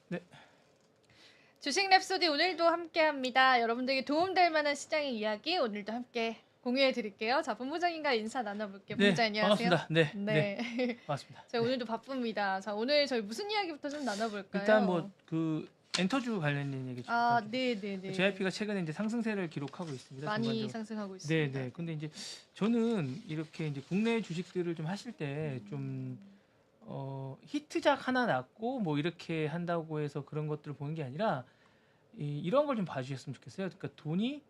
네. 주식 랩소디 오늘도 함께합니다. 여러분들에게 도움될 만한 시장의 이야기 오늘도 함께 공유해 드릴게요. 자, 본부장님과 인사 나눠볼게요. 네, 본부장 안녕하세요. 반갑습니다. 네, 네. 반갑습니다. 자, 네. 오늘도 바쁩니다. 자, 오늘 저희 무슨 이야기부터 좀 나눠볼까요? 일단 뭐 그 엔터주 관련된 얘기 좀 아, 좀. 네네네. JYP가 최근에 이제 상승세를 기록하고 있습니다. 많이 전반적으로. 상승하고 있습니다. 네. 근데 이제 저는 이렇게 이제 국내 주식들을 좀 하실 때 좀 히트작 하나 났고 뭐 이렇게 한다고 해서 그런 것들을 보는 게 아니라 이런 걸 좀 봐주셨으면 좋겠어요. 그러니까 돈이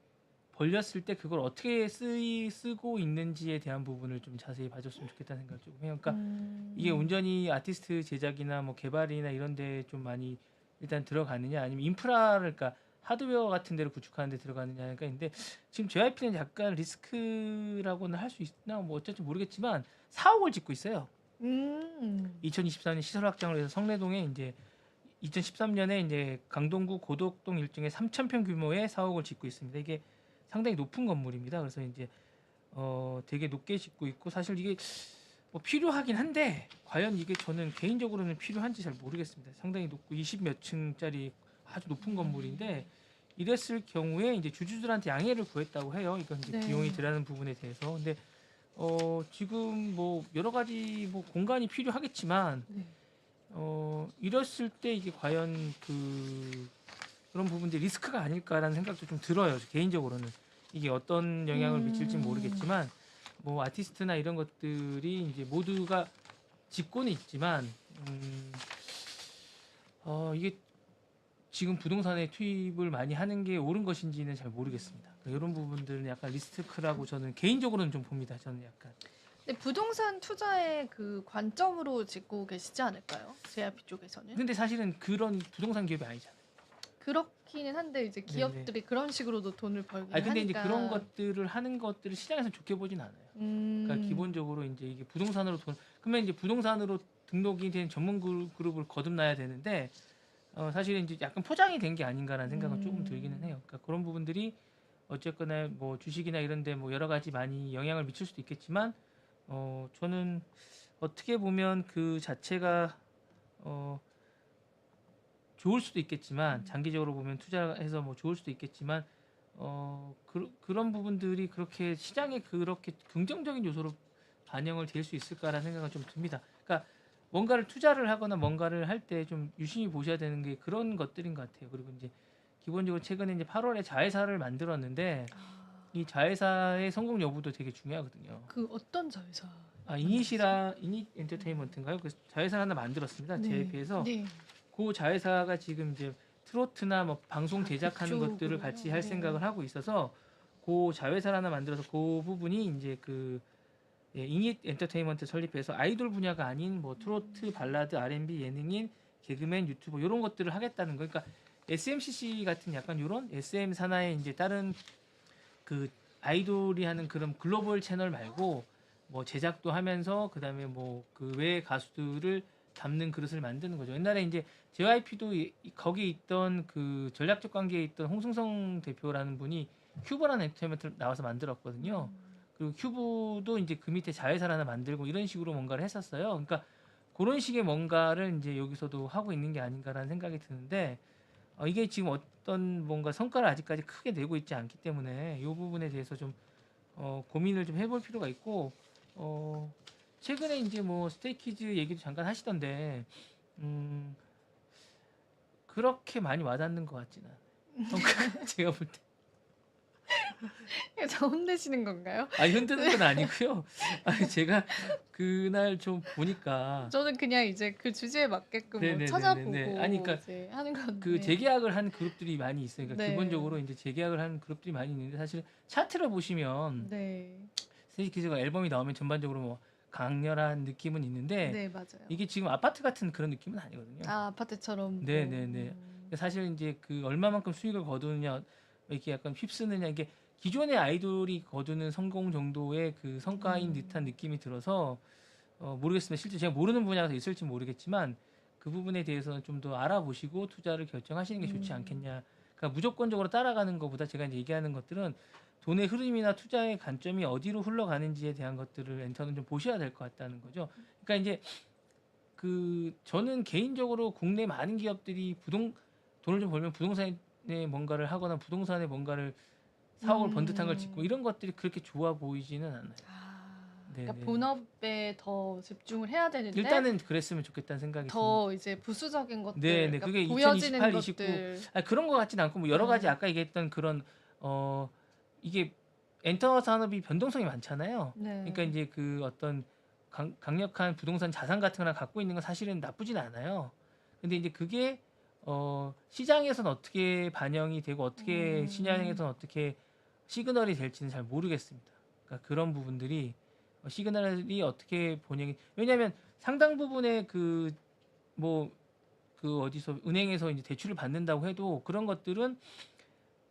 벌렸을 때 그걸 어떻게 쓰고 있는지에 대한 부분을 좀 자세히 봐줬으면 좋겠다는 생각을 조금 해요. 그러니까 이게 온전히 아티스트 제작이나 뭐 개발이나 이런 데 좀 많이 일단 들어가느냐 아니면 인프라를 그러니까 하드웨어 같은 데를 구축하는 데 들어가느냐가 있는데 지금 JYP는 약간 리스크라고는 할 수 있나 뭐 어쩔지 모르겠지만 사옥을 짓고 있어요. 2024년 시설 확장을 해서 성내동에 이제 2013년에 이제 강동구 고덕동 일종의 3,000평 규모의 사옥을 짓고 있습니다. 이게 상당히 높은 건물입니다. 그래서 이제 되게 높게 짓고 있고 사실 이게 뭐 필요하긴 한데 과연 이게 저는 개인적으로는 필요한지 잘 모르겠습니다. 상당히 높고 20 몇 층짜리 아주 높은 건물인데 이랬을 경우에 이제 주주들한테 양해를 구했다고 해요. 이건 이제 네. 비용이 들어가는 부분에 대해서. 근데 지금 뭐 여러 가지 뭐 공간이 필요하겠지만 네. 이랬을 때 이게 과연 그런 부분들이 리스크가 아닐까라는 생각도 좀 들어요. 개인적으로는 이게 어떤 영향을 미칠지 모르겠지만 뭐 아티스트나 이런 것들이 이제 모두가 짓고는 있지만 이게 지금 부동산에 투입을 많이 하는 게 옳은 것인지는 잘 모르겠습니다. 그러니까 이런 부분들은 약간 리스크라고 저는 개인적으로는 좀 봅니다. 저는 약간. 근데 부동산 투자의 그 관점으로 짓고 계시지 않을까요? JYP 쪽에서는? 근데 사실은 그런 부동산 기업이 아니잖아요. 그렇기는 한데 이제 기업들이 그런 식으로도 돈을 벌긴 근데 하니까. 이제 그런 것들을 하는 것들을 시장에서 좋게 보진 않아요. 그러니까 기본적으로 이제 이게 부동산으로 그러면 이제 부동산으로 등록이 된 전문 그룹을 거듭나야 되는데 사실은 이제 약간 포장이 된 게 아닌가라는 생각은 조금 들기는 해요. 그러니까 그런 부분들이 어쨌거나 뭐 주식이나 이런데 뭐 여러 가지 많이 영향을 미칠 수도 있겠지만 저는 어떻게 보면 그 자체가 좋을 수도 있겠지만 장기적으로 보면 투자해서 뭐 좋을 수도 있겠지만 그런 부분들이 그렇게 시장에 그렇게 긍정적인 요소로 반영을 될 수 있을까라는 생각은 좀 듭니다. 그러니까 뭔가를 투자를 하거나 뭔가를 할 때 좀 유심히 보셔야 되는 게 그런 것들인 것 같아요. 그리고 이제 기본적으로 최근에 이제 8월에 자회사를 만들었는데 이 자회사의 성공 여부도 되게 중요하거든요. 그 어떤 자회사? 이닛 엔터테인먼트인가요? 그 자회사 하나 만들었습니다. JYP에서 네. 그 자회사가 지금 이제 트로트나 뭐 방송 제작하는 그쪽으로요? 것들을 같이 할 네. 생각을 하고 있어서 그 자회사를 하나 만들어서 그 부분이 이제 이닛 엔터테인먼트 설립해서 아이돌 분야가 아닌 뭐 트로트, 발라드, R&B, 예능인, 개그맨, 유튜버 이런 것들을 하겠다는 거. 그러니까 SMCC 같은 약간 이런 SM 산하의 이제 다른 그 아이돌이 하는 그런 글로벌 채널 말고 뭐 제작도 하면서 그다음에 뭐 그 외 가수들을 담는 그릇을 만드는 거죠. 옛날에 이제 JYP도 거기 있던 그 전략적 관계에 있던 홍승성 대표라는 분이 큐브라는 엔터테인먼트를 나와서 만들었거든요. 그리고 큐브도 이제 그 밑에 자회사를 하나 만들고 이런 식으로 뭔가를 했었어요. 그러니까 그런 식의 뭔가를 이제 여기서도 하고 있는 게 아닌가라는 생각이 드는데 이게 지금 어떤 뭔가 성과를 아직까지 크게 내고 있지 않기 때문에 이 부분에 대해서 좀 고민을 좀 해볼 필요가 있고 어, 최근에 이제 뭐 스테이키즈 얘기도 잠깐 하시던데 음, 그렇게 많이 와닿는 것 같지는 않아요. 성과가 제가 볼 때. 저 혼내시는 건가요? 아니 흔드는 건 아니고요. 아니 제가 그날 좀 보니까 저는 그냥 이제 그 주제에 맞게끔 뭐 네네네네네. 찾아보고 아니 그러니까 이제 하는 그 건데. 재계약을 한 그룹들이 많이 있어요. 그러니까 네. 기본적으로 이제 재계약을 한 그룹들이 많이 있는데 사실 차트를 보시면 네. 스테이키즈가 앨범이 나오면 전반적으로 뭐 강렬한 느낌은 있는데 네, 맞아요. 이게 지금 아파트 같은 그런 느낌은 아니거든요. 아, 아파트처럼 뭐. 네네네. 사실 이제 그 얼마만큼 수익을 거두느냐 이렇게 약간 휩쓰느냐 이게 기존의 아이돌이 거두는 성공 정도의 그 성과인 듯한 느낌이 들어서 모르겠습니다. 실제 제가 모르는 분야가 있을지 모르겠지만 그 부분에 대해서는 좀 더 알아보시고 투자를 결정하시는 게 좋지 않겠냐. 그러니까 무조건적으로 따라가는 것보다 제가 이제 얘기하는 것들은 돈의 흐름이나 투자의 관점이 어디로 흘러가는지에 대한 것들을 엔터는 좀 보셔야 될 것 같다는 거죠. 그러니까 이제 그 저는 개인적으로 국내 많은 기업들이 돈을 좀 벌면 부동산에 뭔가를 하거나 부동산에 뭔가를 사옥을 번듯한 걸 짓고 이런 것들이 그렇게 좋아 보이지는 않아요. 그러니까 네네. 본업에 더 집중을 해야 되는데 일단은 그랬으면 좋겠다는 생각이 듭니다. 더 이제 부수적인 것들, 네네. 그러니까 그게 보여지는 2028, 29 것들. 그런 것 같진 않고 뭐 여러 가지 네. 아까 얘기했던 그런 이게 엔터 산업이 변동성이 많잖아요. 네. 그러니까 이제 그 어떤 강력한 부동산 자산 같은 거나 갖고 있는 건 사실은 나쁘진 않아요. 근데 이제 그게 시장에서는 어떻게 반영이 되고 어떻게 시장에서는 어떻게 시그널이 될지는 잘 모르겠습니다. 그러니까 그런 부분들이 시그널이 어떻게 본영이 왜냐하면 상당 부분의 그 어디서 은행에서 이제 대출을 받는다고 해도 그런 것들은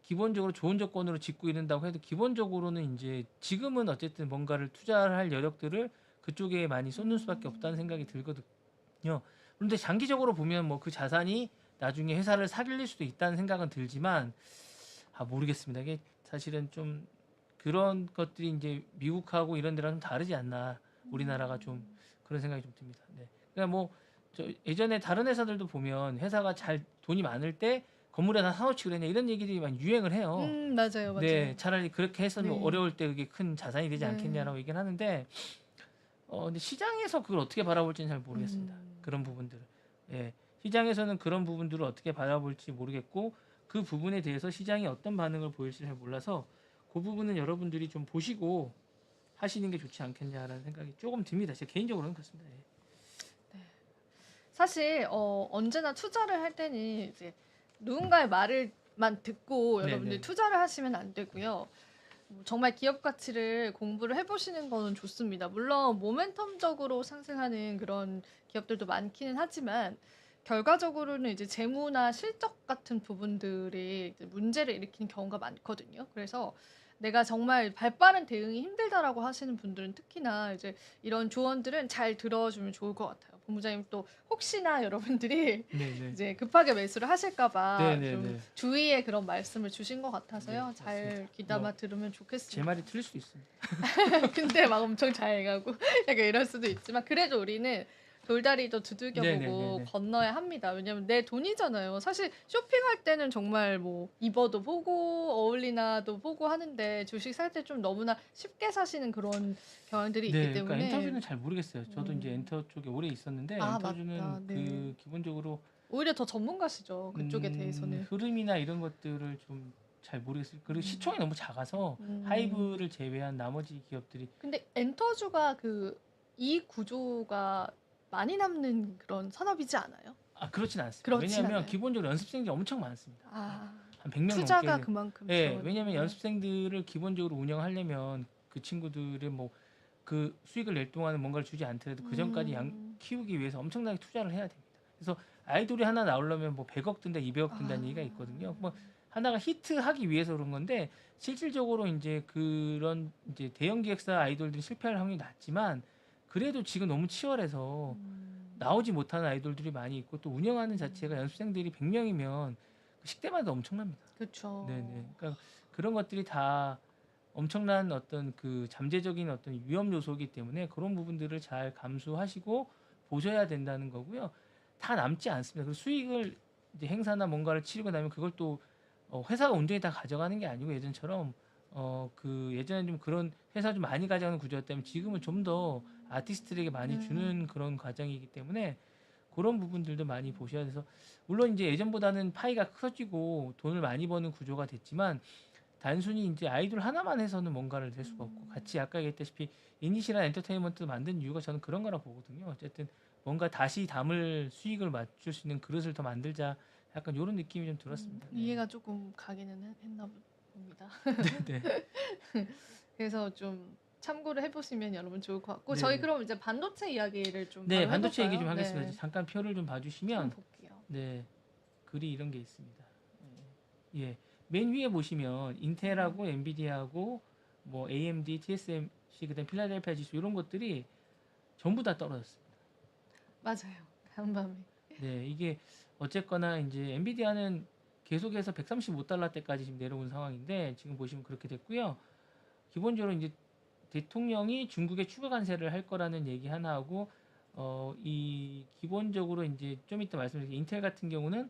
기본적으로 좋은 조건으로 짓고 이른다고 해도 기본적으로는 이제 지금은 어쨌든 뭔가를 투자를 할 여력들을 그쪽에 많이 쏟는 수밖에 없다는 생각이 들거든요. 그런데 장기적으로 보면 뭐 그 자산이 나중에 회사를 사길릴 수도 있다는 생각은 들지만 모르겠습니다. 이게 사실은 좀 그런 것들이 이제 미국하고 이런 데랑 좀 다르지 않나 우리나라가 좀 그런 생각이 좀 듭니다. 네. 그러니까 뭐 예전에 다른 회사들도 보면 회사가 잘 돈이 많을 때 건물에 다 사놓지 그랬냐 이런 얘기들이 많이 유행을 해요. 맞아요, 맞아요. 네, 차라리 그렇게 해서 뭐 네. 어려울 때 그게 큰 자산이 되지 네. 않겠냐라고 얘기를 하는데, 근데 시장에서 그걸 어떻게 바라볼지는 잘 모르겠습니다. 그런 부분들을. 예, 시장에서는 그런 부분들을 어떻게 바라볼지 모르겠고 그 부분에 대해서 시장이 어떤 반응을 보일지 잘 몰라서 그 부분은 여러분들이 좀 보시고 하시는 게 좋지 않겠냐라는 생각이 조금 듭니다. 제 개인적으로는 그렇습니다. 예. 사실 언제나 투자를 할 때는 이제 누군가의 말을만 듣고 네네. 여러분들이 투자를 하시면 안 되고요. 정말 기업 가치를 공부를 해보시는 거는 좋습니다. 물론 모멘텀적으로 상승하는 그런 기업들도 많기는 하지만 결과적으로는 이제 재무나 실적 같은 부분들이 이제 문제를 일으키는 경우가 많거든요. 그래서 내가 정말 발빠른 대응이 힘들다라고 하시는 분들은 특히나 이제 이런 조언들은 잘 들어주면 좋을 것 같아요. 본부장님 또 혹시나 여러분들이 네네. 이제 급하게 매수를 하실까봐 네네네. 좀 주의의 그런 말씀을 주신 것 같아서요. 네, 잘 맞습니다. 귀담아 들으면 좋겠습니다. 제 말이 틀릴 수도 있습니다. 근데 막 엄청 잘 가고 약간 이럴 수도 있지만 그래도 우리는 돌다리도 두들겨보고 네네네네. 건너야 합니다. 왜냐면 내 돈이잖아요. 사실 쇼핑할 때는 정말 뭐 입어도 보고 어울리나도 보고 하는데 주식 살 때 좀 너무나 쉽게 사시는 그런 경향들이 있기 네, 그러니까 때문에 엔터주는 잘 모르겠어요. 저도 이제 엔터 쪽에 오래 있었는데 엔터주는 맞다. 네. 그 기본적으로 오히려 더 전문가시죠. 그쪽에 대해서는. 흐름이나 이런 것들을 좀 잘 모르겠어요. 그리고 시총이 너무 작아서 하이브를 제외한 나머지 기업들이 근데 엔터주가 그 이익 구조가 많이 남는 그런 산업이지 않아요? 그렇진 않습니다. 그렇진 왜냐하면 않아요. 기본적으로 연습생들이 엄청 많습니다. 아, 한 100명 투자가 넘게. 그만큼 네, 들어가는 왜냐하면 거구나. 연습생들을 기본적으로 운영하려면 그 친구들의 뭐 그 수익을 낼 동안은 뭔가를 주지 않더라도 그 전까지 키우기 위해서 엄청나게 투자를 해야 됩니다. 그래서 아이돌이 하나 나오려면 뭐 100억 든다, 200억 든다는 얘기가 있거든요. 뭐 하나가 히트하기 위해서 그런 건데 실질적으로 이제 그런 이제 대형 기획사 아이돌들이 실패할 확률이 낮지만 그래도 지금 너무 치열해서 나오지 못하는 아이돌들이 많이 있고 또 운영하는 자체가 연습생들이 100명이면 식대마다 엄청납니다. 그렇죠. 네네. 그러니까 그런 것들이 다 엄청난 어떤 그 잠재적인 어떤 위험 요소이기 때문에 그런 부분들을 잘 감수하시고 보셔야 된다는 거고요. 다 남지 않습니다. 그 수익을 이제 행사나 뭔가를 치르고 나면 그걸 또 회사가 온전히 다 가져가는 게 아니고 예전처럼 그 예전에 좀 그런 회사 좀 많이 가져가는 구조였다면 지금은 좀 더 아티스트들에게 많이 주는 그런 과정이기 때문에 그런 부분들도 많이 보셔야 돼서 물론 이제 예전보다는 파이가 커지고 돈을 많이 버는 구조가 됐지만 단순히 이제 아이돌 하나만 해서는 뭔가를 될 수가 없고 같이 아까 얘기했다시피 이니시란 엔터테인먼트 만든 이유가 저는 그런 거라 보거든요. 어쨌든 뭔가 다시 담을 수익을 맞출 수 있는 그릇을 더 만들자 약간 이런 느낌이 좀 들었습니다. 네. 이해가 조금 가기는 했나 봅니다. 네. 그래서 좀 참고를 해보시면 여러분 좋을 것 같고 네, 저희 네. 그럼 이제 반도체 이야기를 좀 네, 바로 반도체 얘기 해볼까요? 좀 하겠습니다. 네, 잠깐 표를 좀 좀 봐주시면 볼게요. 네, 글이 이런 게 있습니다. 예, 맨 위에 보시면 인텔하고 엔비디아하고 뭐 AMD, TSMC 그다음 필라델피아 지수 이런 것들이 전부 다 떨어졌습니다. 맞아요. 간밤에. 네, 이게 어쨌거나 이제 엔비디아는 계속해서 135달러대까지 지금 내려온 상황인데 지금 보시면 그렇게 됐고요. 기본적으로 이제 대통령이 중국에 추가 관세를 할 거라는 얘기 하나 하고 이 기본적으로 이제 좀 이따 말씀드릴 인텔 같은 경우는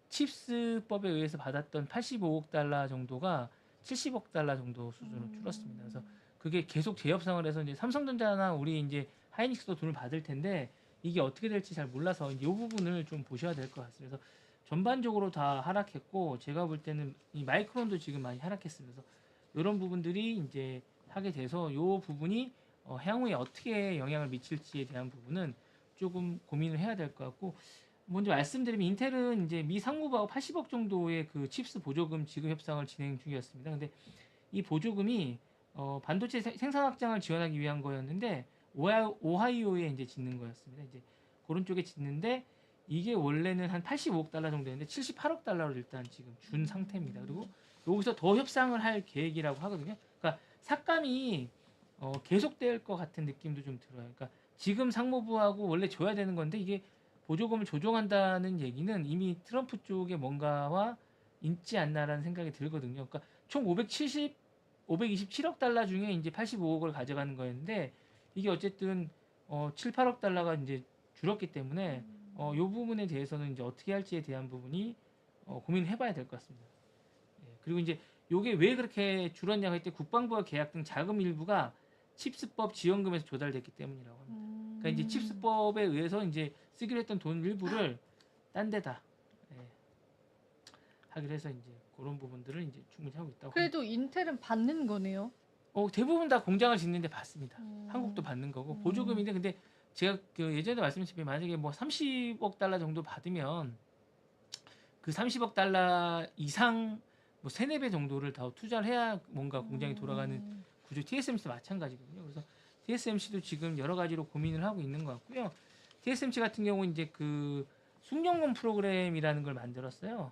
칩스법에 의해서 받았던 85억 달러 정도가 70억 달러 정도 수준으로 줄었습니다. 그래서 그게 계속 재협상을 해서 이제 삼성전자나 우리 이제 하이닉스도 돈을 받을 텐데 이게 어떻게 될지 잘 몰라서 이 부분을 좀 보셔야 될 것 같습니다. 그래서 전반적으로 다 하락했고 제가 볼 때는 이 마이크론도 지금 많이 하락했습니다. 그래서 이런 부분들이 이제 하게 돼서 이 부분이 향후에 어떻게 영향을 미칠지에 대한 부분은 조금 고민을 해야 될 것 같고 먼저 말씀드리면 인텔은 이제 미 상무부하고 80억 정도의 그 칩스 보조금 지급 협상을 진행 중이었습니다. 근데 이 보조금이 반도체 생산 확장을 지원하기 위한 거였는데 오하이오에 이제 짓는 거였습니다. 이제 그런 쪽에 짓는데 이게 원래는 한 85억 달러 정도였는데 78억 달러로 일단 지금 준 상태입니다. 그리고 여기서 더 협상을 할 계획이라고 하거든요. 그러니까 삭감이 계속될 것 같은 느낌도 좀 들어요. 그러니까 지금 상무부하고 원래 줘야 되는 건데 이게 보조금을 조정한다는 얘기는 이미 트럼프 쪽에 뭔가와 있지 않나라는 생각이 들거든요. 그러니까 총 527억 달러 중에 이제 85억을 가져가는 거였는데 이게 어쨌든 7, 8억 달러가 이제 줄었기 때문에 이 부분에 대해서는 이제 어떻게 할지에 대한 부분이 고민을 해봐야 될 것 같습니다. 예, 그리고 이제 요게 왜 그렇게 줄었냐고 할 때 국방부와 계약 등 자금 일부가 칩스법 지원금에서 조달됐기 때문이라고 합니다. 그러니까 이제 칩스법에 의해서 이제 쓰기로 했던 돈 일부를 딴 데다 하기로 해서 이제 그런 부분들을 이제 충분히 하고 있다고. 그래도 인텔은 받는 거네요. 대부분 다 공장을 짓는데 받습니다. 한국도 받는 거고 보조금인데 근데 제가 그 예전에 말씀드렸지만 만약에 뭐 30억 달러 정도 받으면 그 30억 달러 이상 뭐 3, 4배 정도를 더 투자를 해야 뭔가 공장이 돌아가는 구조 TSMC도 마찬가지거든요. 그래서 TSMC도 지금 여러 가지로 고민을 하고 있는 것 같고요. TSMC 같은 경우 이제 그 숙련금 프로그램이라는 걸 만들었어요.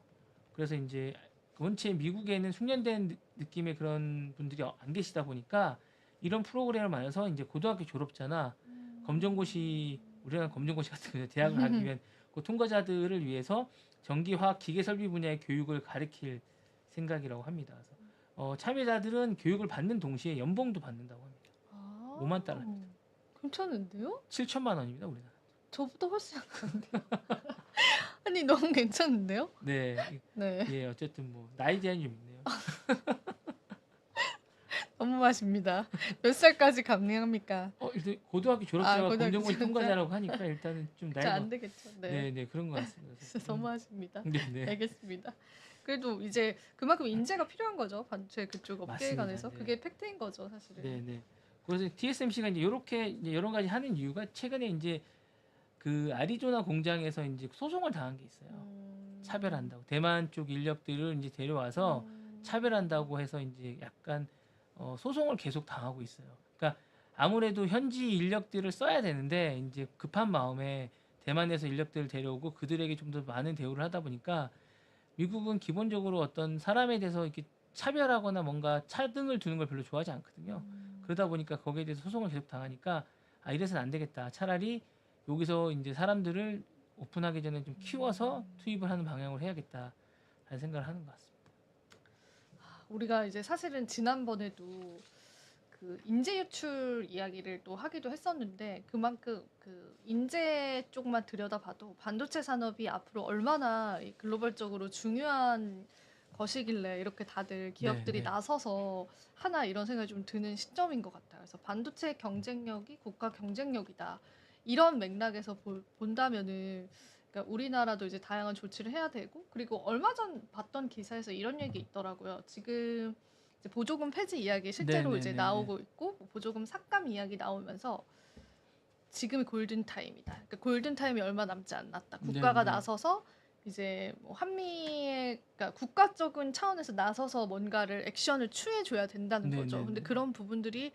그래서 이제 원체 미국에는 숙련된 느낌의 그런 분들이 안 계시다 보니까 이런 프로그램을 만들어서 이제 고등학교 졸업자나 검정고시 우리나라 검정고시 같은 거 대학을 가기 위한 그 통과자들을 위해서 전기화학 기계 설비 분야의 교육을 가르칠 생각이라고 합니다. 그래서 참여자들은 교육을 받는 동시에 연봉도 받는다고 합니다. 5만 달러입니다. 괜찮은데요? 7천만 원입니다, 우리나라. 저보다 훨씬 약한데요. 아니 너무 괜찮은데요? 네, 네, 예, 어쨌든 뭐 나이 제한이 좀 있네요. 너무 맛입니다. 몇 살까지 가능합니까? 일단 고등학교 졸업자와 고등학교 검정고시 졸업자? 통과자라고 하니까 일단은 좀 저 나이가 안 되겠죠. 네, 네, 그런 것 같습니다. 진짜 너무하십니다. 네, 네. 알겠습니다. 그래도 이제 그만큼 인재가 필요한 거죠. 반도체 그쪽 업계에 맞습니다. 관해서 네. 그게 팩트인 거죠, 사실은. 네, 네. 그래서 TSMC가 이제 이렇게 이제 여러 가지 하는 이유가 최근에 이제 그 아리조나 공장에서 이제 소송을 당한 게 있어요. 차별한다고 대만 쪽 인력들을 이제 데려와서 차별한다고 해서 이제 약간 소송을 계속 당하고 있어요. 그러니까 아무래도 현지 인력들을 써야 되는데 이제 급한 마음에 대만에서 인력들을 데려오고 그들에게 좀 더 많은 대우를 하다 보니까 미국은 기본적으로 어떤 사람에 대해서 이렇게 차별하거나 뭔가 차등을 두는 걸 별로 좋아하지 않거든요. 그러다 보니까 거기에 대해서 소송을 계속 당하니까 이래서는 안 되겠다. 차라리 여기서 이제 사람들을 오픈하기 전에 좀 키워서 투입을 하는 방향으로 해야겠다. 라는 생각을 하는 것 같습니다. 우리가 이제 사실은 지난번에도 그 인재 유출 이야기를 또 하기도 했었는데 그만큼 그 인재 쪽만 들여다봐도 반도체 산업이 앞으로 얼마나 이 글로벌적으로 중요한 것이길래 이렇게 다들 기업들이 네. 나서서 하나 이런 생각이 좀 드는 시점인 것 같아요. 그래서 반도체 경쟁력이 국가 경쟁력이다. 이런 맥락에서 본다면은 그러니까 우리나라도 이제 다양한 조치를 해야 되고 그리고 얼마 전 봤던 기사에서 이런 얘기 있더라고요. 지금 이제 보조금 폐지 이야기 실제로 이제 네네네네. 나오고 있고 뭐 보조금 삭감 이야기 나오면서 지금이 골든 타임이다. 그러니까 골든 타임이 얼마 남지 않았다. 국가가 네네. 나서서 이제 뭐 한미의 그러니까 국가적인 차원에서 나서서 뭔가를 액션을 취해 줘야 된다는 거죠. 근데 네네네. 그런 부분들이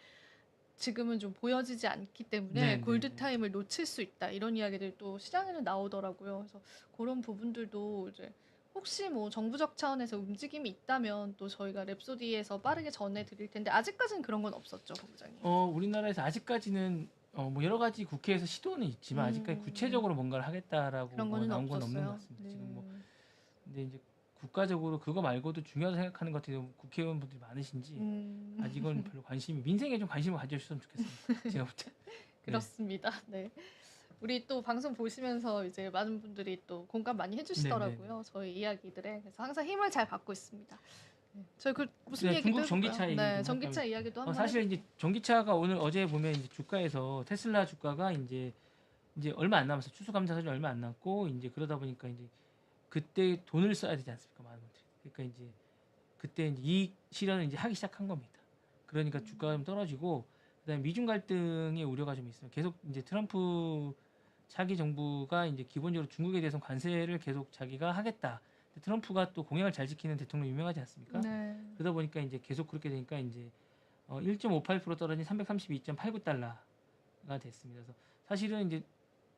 지금은 좀 보여지지 않기 때문에 골든 네네네. 타임을 놓칠 수 있다. 이런 이야기들이 또 시장에는 나오더라고요. 그래서 그런 부분들도 이제 혹시 뭐 정부적 차원에서 움직임이 있다면 또 저희가 랩소디에서 빠르게 전해 드릴 텐데 아직까지는 그런 건 없었죠, 본부장님. 우리나라에서 아직까지는 뭐 여러 가지 국회에서 시도는 있지만 아직까지 음, 구체적으로 뭔가를 하겠다라고 그런 뭐 거는 나온 건 없는 것 없었어요. 같습니다. 네. 지금 뭐 근데 이제 국가적으로 그거 말고도 중요하다 생각하는 것 같아요. 국회의원분들이 많으신지 음, 아직은 별로 민생에 좀 관심을 가져주셨으면 좋겠습니다. 제가 볼 때. 네. 그렇습니다. 네. 우리 또 방송 보시면서 이제 많은 분들이 또 공감 많이 네네네. 해주시더라고요. 저희 이야기들에. 그래서 항상 힘을 잘 받고 있습니다. 네. 저희 그 무슨 네, 얘기도 중국 해볼까요? 전기차 얘기를 네, 좀 할까요? 전기차 이야기도 한번 사실 해보죠. 이제 전기차가 오늘 어제 보면 이제 주가에서 테슬라 주가가 이제 얼마 안 남았어. 추수감사절이 얼마 안 남고 이제 그러다 보니까 이제 그때 돈을 써야 되지 않습니까, 많은 분들이. 그러니까 이제 그때 이제 이익 실현을 이제 하기 시작한 겁니다. 그러니까 주가가 좀 떨어지고 그다음에 미중 갈등의 우려가 좀 있어요. 계속 이제 트럼프 차기 정부가 이제 기본적으로 중국에 대해서 관세를 계속 자기가 하겠다. 근데 트럼프가 또 공약을 잘 지키는 대통령 유명하지 않습니까? 네. 그러다 보니까 이제 계속 그렇게 되니까 이제 1.58% 떨어진 332.89달러가 됐습니다. 그래서 사실은 이제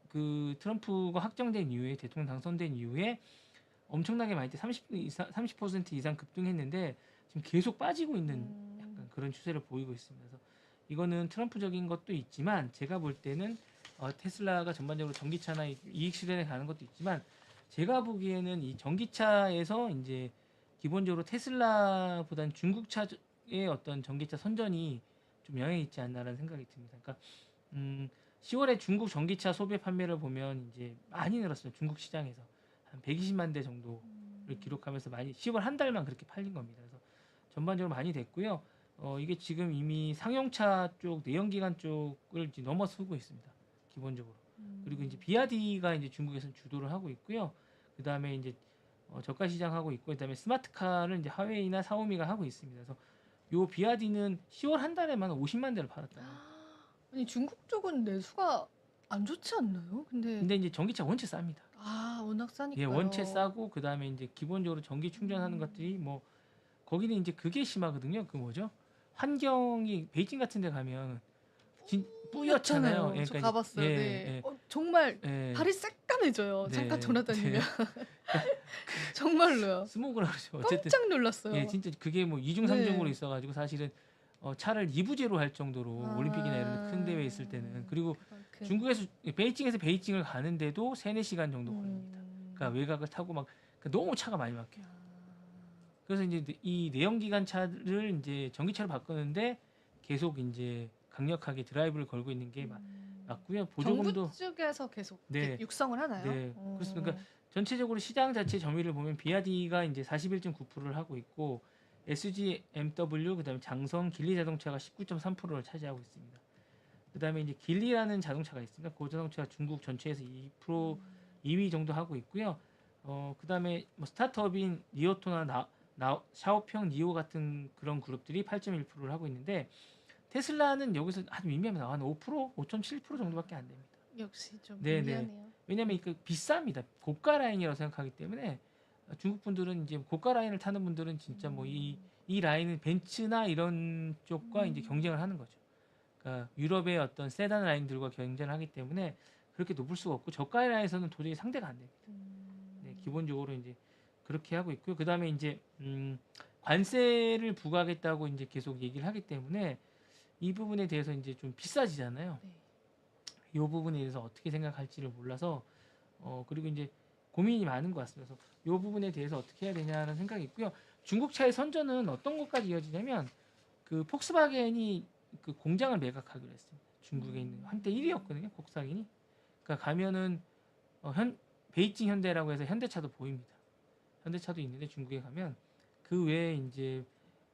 그 트럼프가 확정된 이후에 대통령 당선된 이후에 엄청나게 많이 30% 이상 급등했는데 지금 계속 빠지고 있는 약간 그런 추세를 보이고 있습니다. 그래서 이거는 트럼프적인 것도 있지만 제가 볼 때는 테슬라가 전반적으로 전기차나 이익 실현에 가는 것도 있지만 제가 보기에는 이 전기차에서 이제 기본적으로 테슬라보다는 중국차의 어떤 전기차 선전이 좀 영향이 있지 않나라는 생각이 듭니다. 그러니까 10월에 중국 전기차 소비 판매를 보면 이제 많이 늘었어요. 중국 시장에서 한 120만 대 정도를 기록하면서 많이 10월 한 달만 그렇게 팔린 겁니다. 그래서 전반적으로 많이 됐고요. 이게 지금 이미 상용차 쪽 내연기관 쪽을 이제 넘어서고 있습니다. 기본적으로. 그리고 이제 비아디가 이제 중국에서 주도를 하고 있고요. 그 다음에 이제 저가 시장하고 있고, 그 다음에 스마트카를 이제 하웨이나 사오미가 하고 있습니다. 그래서 요 비아디는 10월 한 달에만 50만 대를 팔았다고 합니다. 아니 중국 쪽은 내수가 안 좋지 않나요? 근데 근데 이제 전기차 원체 쌉니다. 워낙 예, 원체 싸니까요. 싸고 그 다음에 이제 기본적으로 전기 충전하는 것들이 뭐 거기는 이제 그게 심하거든요. 그 뭐죠? 환경이 베이징 같은 데 가면 뿌옇잖아요. 뿌옇잖아요. 예, 저 그러니까 이제 가봤어요. 네. 예, 정말 예, 예, 발이 새까매져요. 잠깐 네, 돌아다니면. 네. 정말로요. 스모그라 그러죠. 어쨌든 깜짝 예, 놀랐어요. 진짜 그게 뭐 이중 삼중으로 네. 있어가지고 사실은 차를 2부제로 할 정도로 올림픽이나 이런 큰 대회 있을 때는 그리고 그만큼. 중국에서 베이징에서 베이징을 가는데도 3-4시간 정도 걸립니다. 그러니까 음, 외곽을 타고 막 그러니까 너무 차가 많이 막혀요. 아, 그래서 이제 이 내연기관 차를 이제 전기차로 바꾸는데 계속 이제 강력하게 드라이브를 걸고 있는 게 맞고요. 정부 보조금도 쪽에서 계속 이렇게 네, 육성을 하나요? 네. 그렇습니다. 그러니까 전체적으로 시장 자체 점유율을 보면 비아디가 이제 41.9%를 하고 있고 SGMW 그다음에 장성, 길리 자동차가 19.3%를 차지하고 있습니다. 그다음에 이제 길리라는 자동차가 있습니다. 그 자동차가 중국 전체에서 2% 2위 정도 하고 있고요. 그다음에 뭐 스타트업인 니오토나 샤오평 니오 같은 그런 그룹들이 8.1%를 하고 있는데 테슬라는 여기서 아주 미미합니다. 한 5%, 5.7% 정도밖에 안 됩니다. 역시 좀 네네. 미미하네요. 왜냐면 그 비쌉니다. 고가 라인이라고 생각하기 때문에 중국 분들은 이제 고가 라인을 타는 분들은 진짜 뭐 이 라인은 벤츠나 이런 쪽과 이제 경쟁을 하는 거죠. 그러니까 유럽의 어떤 세단 라인들과 경쟁을 하기 때문에 그렇게 높을 수가 없고 저가 라인에서는 도저히 상대가 안 됩니다. 네, 기본적으로 이제 그렇게 하고 있고요. 그 다음에 이제 관세를 부과하겠다고 이제 계속 얘기를 하기 때문에 이 부분에 대해서 이제 좀 비싸지잖아요. 네. 이 부분에 대해서 어떻게 생각할지를 몰라서 그리고 이제 고민이 많은 것 같습니다. 그래서 이 부분에 대해서 어떻게 해야 되냐는 생각이 있고요. 중국 차의 선전은 어떤 것까지 이어지냐면 그 폭스바겐이 그 공장을 매각하기로 했습니다. 중국에 있는 한때 1위였거든요. 폭스바겐이. 그러니까 가면은 베이징 현대라고 해서 현대차도 보입니다. 현대차도 있는데 중국에 가면 그 외에 이제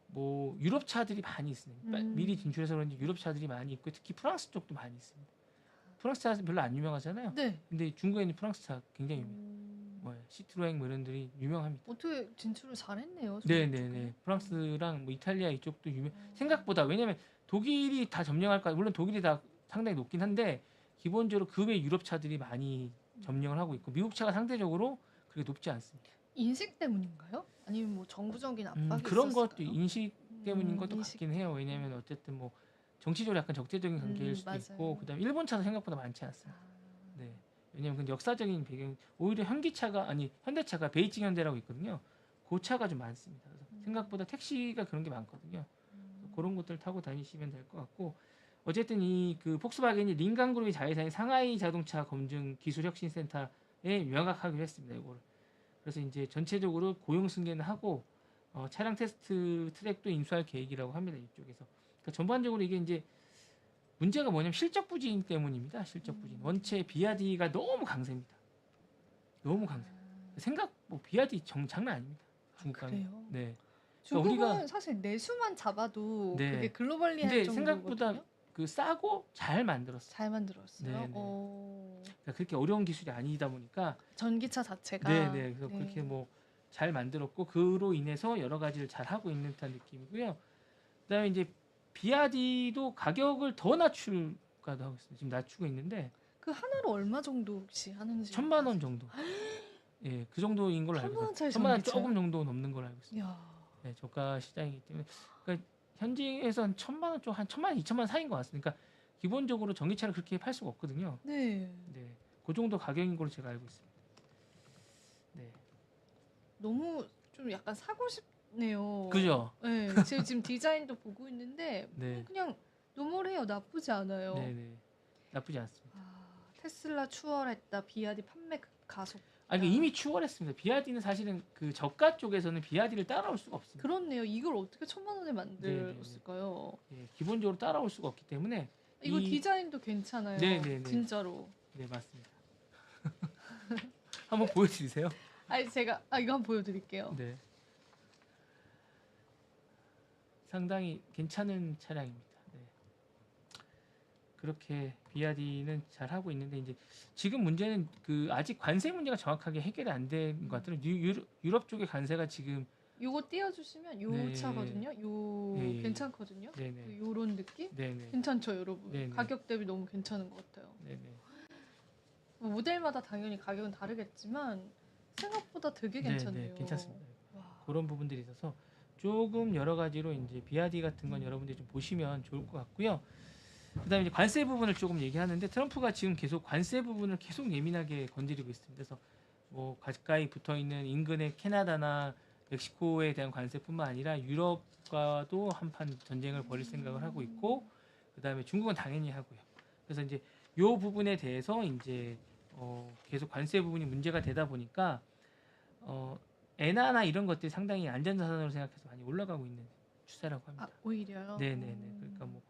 뭐 유럽 차들이 많이 있습니다. 미리 진출해서 그런지 유럽 차들이 많이 있고 특히 프랑스 쪽도 많이 있습니다. 프랑스 차 별로 안 유명하잖아요. 네. 근데 중국에는 프랑스 차 굉장히 유명해요. 뭐 시트로엥 뭐 이런 들이 유명합니다. 어떻게 진출을 잘했네요. 네네네. 프랑스랑 뭐 이탈리아 이쪽도 생각보다 왜냐면 독일이 다 점령할까 물론 독일이 다 상당히 높긴 한데 기본적으로 그 외 유럽 차들이 많이 점령을 하고 있고 미국 차가 상대적으로 그렇게 높지 않습니다. 인식 때문인가요? 아니면 뭐 정부적인 압박이 그런 있었을까요? 것도 인식 때문인 것도 인식. 같긴 해요. 왜냐면 어쨌든 뭐 정치적으로 약간 적대적인 관계일 수도 맞아요. 있고 그다음에 일본 차도 생각보다 많지 않습니다. 아, 네. 왜냐면 근데 역사적인 배경 오히려 현대차가 베이징 현대라고 있거든요. 그 차가 좀 많습니다. 그래서 생각보다 택시가 그런 게 많거든요. 그래서 그런 것들 타고 다니시면 될 것 같고 어쨌든 이 그 폭스바겐이 린강그룹이 자회사인 상하이 자동차 검증 기술혁신센터에 명확하기로 했습니다. 이거를. 그래서 이제 전체적으로 고용 승계는 하고 차량 테스트 트랙도 인수할 계획이라고 합니다. 이쪽에서. 그러니까 전반적으로 이게 이제 문제가 뭐냐면 실적 부진 때문입니다. 실적 부진. 원체 비아디가 너무 강세입니다. 너무 강세. 생각 뭐 비아디 장난 아닙니다. 중국 가면. 그래요? 네. 중국은 우리가 사실 내수만 잡아도 네. 그게 글로벌리할 근데 정도거든요. 생각보다 그 싸고 잘 만들었어요. 잘 만들었어요. 네네. 오. 그러니까 그렇게 어려운 기술이 아니다 보니까 전기차 자체가 네네. 그래서 그렇게 뭐 잘 만들었고 그로 인해서 여러 가지를 잘 하고 있는 듯한 느낌이고요. 그다음에 이제 비아디도 가격을 더 낮출까도 하고 있습니다. 지금 낮추고 있는데 그 하나로 얼마 정도 혹시 하는지 1,000만 원 정도. 예, 그 정도인 걸로 알고 1,000만 원짜리 있어요. 1,000만 원 전기차요? 조금 정도 넘는 걸로 알고 있습니다. 이야. 네, 저가 시장이기 때문에 그러니까 현지에선 1,000만 원 쪽 한 1,000만 원, 2,000만 원 사이인 것 같습니다. 그러니까 기본적으로 전기차를 그렇게 팔 수가 없거든요. 네. 네, 그 정도 가격인 걸로 제가 알고 있습니다. 네, 너무 좀 약간 사고 싶네요. 그죠? 네. 지금 디자인도 보고 있는데 네, 그냥 노멀해요. 나쁘지 않아요. 네, 네, 나쁘지 않습니다. 테슬라 추월했다. 비아디 판매 가속. 이게 이미 추월했습니다. 비아디는 사실은 그 저가 쪽에서는 비아디를 따라올 수가 없습니다. 그렇네요. 이걸 어떻게 1,000만 원에 만들었을까요? 예, 기본적으로 따라올 수가 없기 때문에 이거 디자인도 괜찮아요. 네네네. 진짜로. 네, 맞습니다. 한번 보여드리세요. 아니 제가 이거 한번 보여드릴게요. 네, 상당히 괜찮은 차량입니다. 네. 그렇게 비아디는 잘 하고 있는데 이제 지금 문제는 그 아직 관세 문제가 정확하게 해결이 안 된 것 같아요. 유럽 쪽의 관세가 지금 요거 띄워주시면 요 네. 차거든요. 요 네. 괜찮거든요. 네네, 요런 느낌? 네네, 괜찮죠, 여러분? 네네. 가격 대비 너무 괜찮은 것 같아요. 네네. 뭐 모델마다 당연히 가격은 다르겠지만 생각보다 되게 괜찮네요. 네, 괜찮습니다. 와. 그런 부분들이 있어서 조금 여러 가지로 이제 비아디 같은 건 여러분들이 좀 보시면 좋을 것 같고요. 그다음에 이제 관세 부분을 조금 얘기하는데 트럼프가 지금 계속 관세 부분을 계속 예민하게 건드리고 있습니다. 그래서 뭐 가까이 붙어 있는 인근의 캐나다나 멕시코에 대한 관세뿐만 아니라 유럽과도 한판 전쟁을 벌일 생각을 하고 있고 그다음에 중국은 당연히 하고요. 그래서 이제 요 부분에 대해서 이제 계속 관세 부분이 문제가 되다 보니까 엔화나 이런 것들이 상당히 안전자산으로 생각해서 많이 올라가고 있는 추세라고 합니다. 오히려요? 네네네. 그러니까 뭐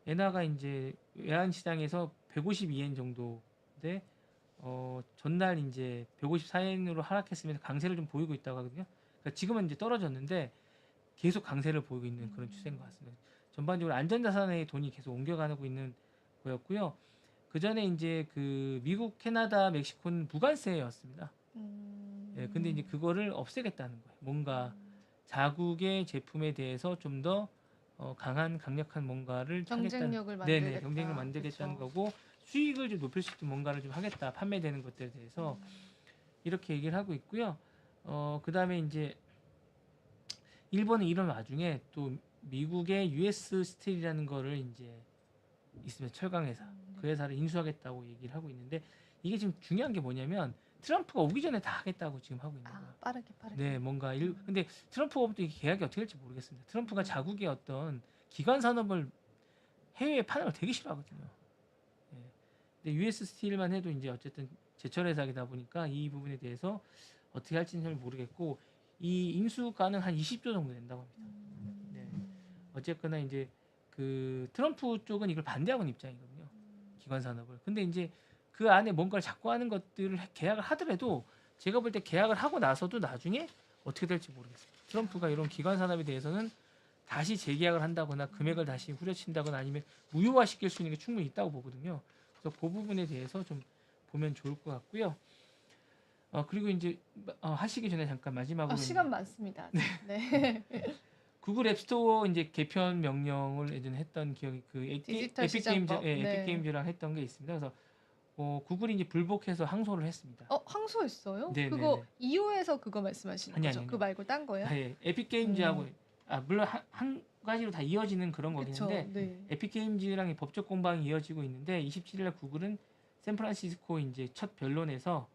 엔화가 이제 외환 시장에서 152엔 정도인데 전날 이제 154엔으로 하락했으면서 강세를 좀 보이고 있다고 하거든요. 그러니까 지금은 이제 떨어졌는데 계속 강세를 보이고 있는 그런 추세인 것 같습니다. 전반적으로 안전자산에 돈이 계속 옮겨가고 있는 거였고요. 그 전에 이제 그 미국, 캐나다, 멕시코는 무관세였습니다. 예, 근데 이제 그거를 없애겠다는 거예요. 뭔가 자국의 제품에 대해서 좀 더 강력한 뭔가를 경쟁력을 하겠다. 만들겠다. 네네, 경쟁력을 만들겠다는 그쵸. 거고 수익을 좀 높일 수 있는 뭔가를 좀 하겠다. 판매되는 것들에 대해서 이렇게 얘기를 하고 있고요. 그 다음에 이제 일본은 이런 와중에 또 미국의 US 스틸이라는 거를 이제 있으면 철강 회사 그 회사를 인수하겠다고 얘기를 하고 있는데 이게 지금 중요한 게 뭐냐면 트럼프가 오기 전에 다 하겠다고 지금 하고 있는 거예요. 빠르게. 네, 뭔가 근데 트럼프가 또 이게 계약이 어떻게 될지 모르겠습니다. 트럼프가 자국의 어떤 기관 산업을 해외에 파는 걸 되게 싫어하거든요. 네. 근데 US 스틸만 해도 이제 어쨌든 제철 회사이다 보니까 이 부분에 대해서 어떻게 할지는 잘 모르겠고 이 인수가는 한 20조 정도 된다고 합니다. 네. 어쨌거나 이제 그 트럼프 쪽은 이걸 반대하는 입장이거든요. 기관 산업을. 근데 이제 그 안에 뭔가를 자꾸 하는 것들을 계약을 하더라도 제가 볼 때 계약을 하고 나서도 나중에 어떻게 될지 모르겠어요. 트럼프가 이런 기관 산업에 대해서는 다시 재계약을 한다거나 금액을 다시 후려친다거나 아니면 무효화시킬 수 있는 게 충분히 있다고 보거든요. 그래서 그 부분에 대해서 좀 보면 좋을 것 같고요. 그리고 이제 하시기 전에 잠깐 마지막으로 시간 많습니다. 아직. 네. 구글 앱스토어 이제 개편 명령을 예전에 했던 기억이 그 디지털 에픽 게임즈 시장법. 네. 에픽 게임즈랑 했던 게 있습니다. 그래서 구글이 이제 불복해서 항소를 했습니다. 항소했어요? 네, 그거 네, 네. 이후에서 그거 말씀하시는 아니, 거죠? 아니요. 그거 말고 딴 거예요? 예, 에픽 게임즈하고 물론 한 가지로 다 이어지는 그런 거긴 그쵸. 한데 네. 에픽 게임즈랑 법적 공방이 이어지고 있는데 27일 구글은 샌프란시스코 이제 첫 변론에서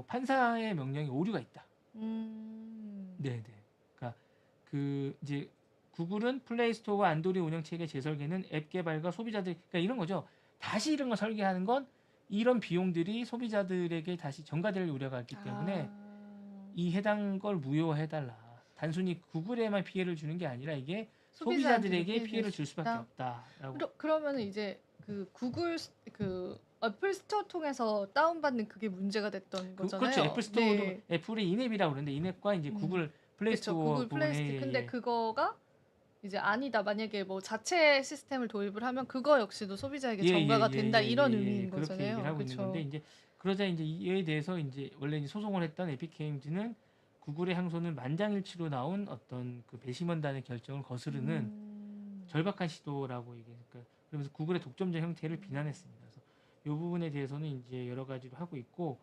판사의 명령에 오류가 있다. 네, 네. 그러니까 그 이제 구글은 플레이스토어와 안드로이드 운영체계 재설계는 앱 개발과 소비자들 그러니까 이런 거죠. 다시 이런 걸 설계하는 건 이런 비용들이 소비자들에게 다시 전가될 우려가 있기 때문에 이 해당 걸 무효화해달라. 단순히 구글에만 피해를 주는 게 아니라 이게 소비자들에게 피해를 줄 수밖에 없다라고. 그러면 이제 그 구글 그 애플 스토어 통해서 다운받는 그게 문제가 됐던 거잖아요. 그렇죠. 애플 스토어도 네. 애플의 인앱이라고 그러는데 인앱과 이제 구글 플레이스토어 구글 플레이스토어. 근데 그거가 이제 아니다. 만약에 뭐 자체 시스템을 도입을 하면 그거 역시도 소비자에게 전가가 된다 이런 의미인 그렇게 거잖아요. 얘기를 하고 있는 건데 이제 그러자 이제 이에 대해서 이제 원래 이제 소송을 했던 에픽 게임즈는 구글의 항소는 만장일치로 나온 어떤 그 배심원단의 결정을 거스르는 절박한 시도라고 얘기했으니까 그러면서 구글의 독점적 형태를 비난했습니다. 그래서 이 부분에 대해서는 이제 여러 가지로 하고 있고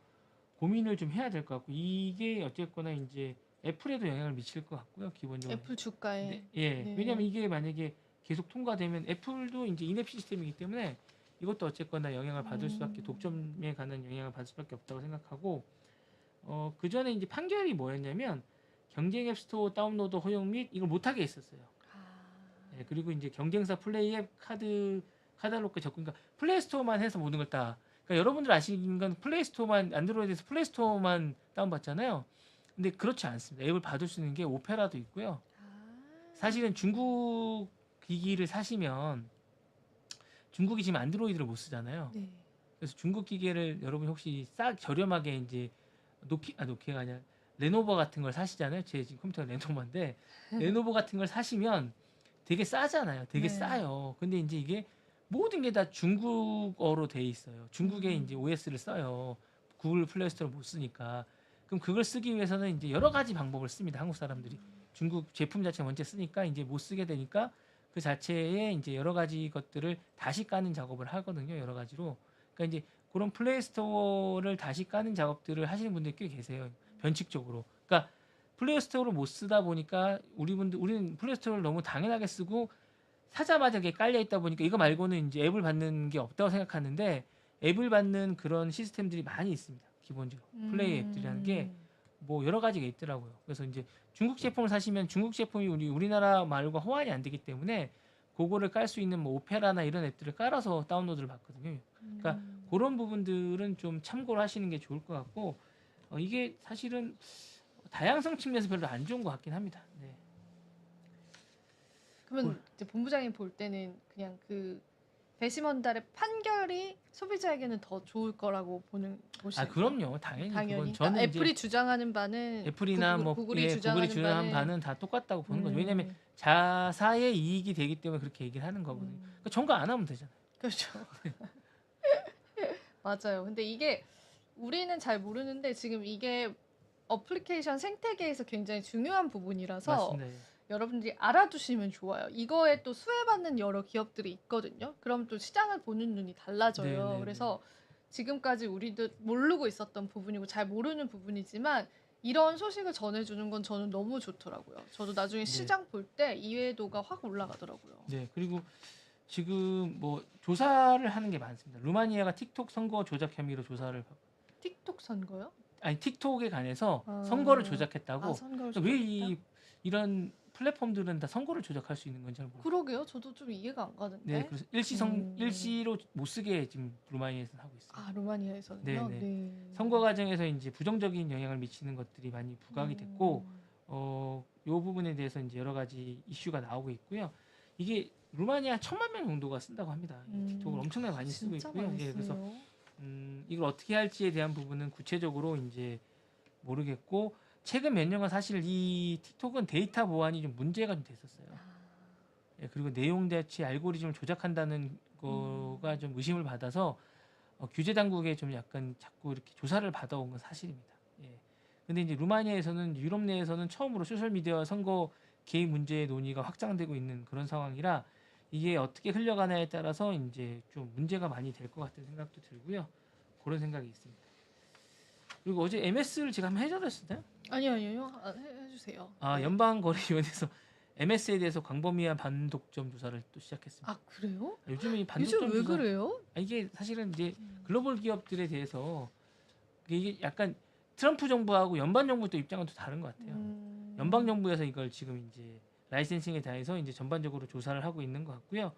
고민을 좀 해야 될 것 같고 이게 어쨌거나 이제 애플에도 영향을 미칠 것 같고요. 기본적으로 애플 주가에. 네. 왜냐하면 이게 만약에 계속 통과되면 애플도 이제 인앱 시스템이기 때문에 이것도 어쨌거나 영향을 받을 수밖에 독점에 관한 영향을 받을 수밖에 없다고 생각하고 그 전에 이제 판결이 뭐였냐면 경쟁 앱 스토어 다운로드 허용 및 이걸 못하게 했었어요. 네, 그리고 이제 경쟁사 플레이 앱 카탈로그 접근 그러니까 플레이 스토어만 해서 모든 걸 다 그러니까 여러분들 아시는 건 플레이 스토어만 안드로이드에서 플레이 스토어만 다운받잖아요. 근데 그렇지 않습니다. 앱을 받을 수 있는 게 오페라도 있고요. 사실은 중국 기기를 사시면 중국이 지금 안드로이드를 못 쓰잖아요. 네. 그래서 중국 기계를 여러분 혹시 저렴하게 이제 노키아가 아니라 레노버 같은 걸 사시잖아요. 제 지금 컴퓨터가 레노버인데 레노버 같은 걸 사시면 되게 싸잖아요. 되게 싸요. 근데 이제 이게 모든 게 다 중국어로 돼 있어요. 중국에 이제 OS를 써요. 구글 플레이스토어를 못 쓰니까. 그럼 그걸 쓰기 위해서는 이제 여러 가지 방법을 씁니다. 한국 사람들이. 중국 제품 자체 먼저 쓰니까 이제 못 쓰게 되니까 그 자체에 이제 여러 가지 것들을 다시 까는 작업을 하거든요. 여러 가지로. 그러니까 이제 그런 플레이스토어를 다시 까는 작업들을 하시는 분들이 꽤 계세요. 변칙적으로. 그러니까 플레이스토어를 못 쓰다 보니까 우리는 플레이스토어를 너무 당연하게 쓰고 사자마자 이게 깔려 있다 보니까 이거 말고는 이제 앱을 받는 게 없다고 생각하는데 앱을 받는 그런 시스템들이 많이 있습니다. 기본적으로 플레이 앱들이라는 게 뭐 여러 가지가 있더라고요. 그래서 이제 중국 제품을 사시면 중국 제품이 우리나라 말과 호환이 안 되기 때문에 그거를 깔 수 있는 뭐 오페라나 이런 앱들을 깔아서 다운로드를 받거든요. 그러니까 그런 부분들은 좀 참고를 하시는 게 좋을 것 같고 이게 사실은 다양성 측면에서 별로 안 좋은 것 같긴 합니다. 네. 그러면 이제 본부장님 볼 때는 그냥 그 배심원단의 판결이 소비자에게는 더 좋을 거라고 보시는 거예요? 그럼요. 당연히. 그건 그러니까 저는 애플이 주장하는 바는 애플이나 구글이 주장하는 바는 다 똑같다고 보는 거죠. 왜냐하면 자사의 이익이 되기 때문에 그렇게 얘기를 하는 거거든요. 그러니까 전가 안 하면 되잖아요. 그렇죠. 맞아요. 근데 이게 우리는 잘 모르는데 지금 이게 어플리케이션 생태계에서 굉장히 중요한 부분이라서 맞습니다. 여러분들이 알아두시면 좋아요. 이거에 또 수혜받는 여러 기업들이 있거든요. 그럼 또 시장을 보는 눈이 달라져요. 네네네. 그래서 지금까지 우리도 모르고 있었던 부분이고 잘 모르는 부분이지만 이런 소식을 전해주는 건 저는 너무 좋더라고요. 저도 나중에 시장 볼 때 이해도가 확 올라가더라고요. 네. 그리고 지금 뭐 조사를 하는 게 많습니다. 루마니아가 틱톡 선거 조작 혐의로 조사를 틱톡 선거요? 아니 틱톡에 관해서 선거를 조작했다고. 선거를 왜 이런 플랫폼들은 다 선거를 조작할 수 있는 건지 잘 모르겠어요. 그러게요. 저도 좀 이해가 안 가는데. 네, 그래서 일시로 못 쓰게 지금 루마니아에서는 하고 있어요. 루마니아에서는요. 네. 선거 과정에서 이제 부정적인 영향을 미치는 것들이 많이 부각이 됐고 요 부분에 대해서 이제 여러 가지 이슈가 나오고 있고요. 이게 루마니아 1,000만 명 정도가 쓴다고 합니다. 이 틱톡을 엄청나게 많이 쓰고 진짜 있고요. 많이 예, 그래서 쓰네요. 이걸 어떻게 할지에 대한 부분은 구체적으로 이제 모르겠고 최근 몇 년간 사실 이 틱톡은 데이터 보안이 좀 문제가 좀 됐었어요. 예, 그리고 내용 대치 알고리즘을 조작한다는 거가 좀 의심을 받아서 규제 당국에 좀 약간 자꾸 이렇게 조사를 받아온 건 사실입니다. 예. 근데 이제 루마니아에서는 유럽 내에서는 처음으로 소셜 미디어와 선거 개입 문제의 논의가 확장되고 있는 그런 상황이라 이게 어떻게 흘러가냐에 따라서 이제 좀 문제가 많이 될 것 같은 생각도 들고요. 그런 생각이 있습니다. 그리고 어제 MS를 제가 한번 해드렸었나요? 아니요. 해주세요. 아, 네. 연방거래위원회에서 MS에 대해서 광범위한 반독점 조사를 또 시작했습니다. 아 그래요? 요즘에 이 요즘 반독점 왜 조사 그래요? 이게 사실은 이제 글로벌 기업들에 대해서 이게 약간 트럼프 정부하고 연방 정부 또 입장은 또 다른 것 같아요. 연방 정부에서 이걸 지금 이제 라이센싱에 대해서 이제 전반적으로 조사를 하고 있는 것 같고요.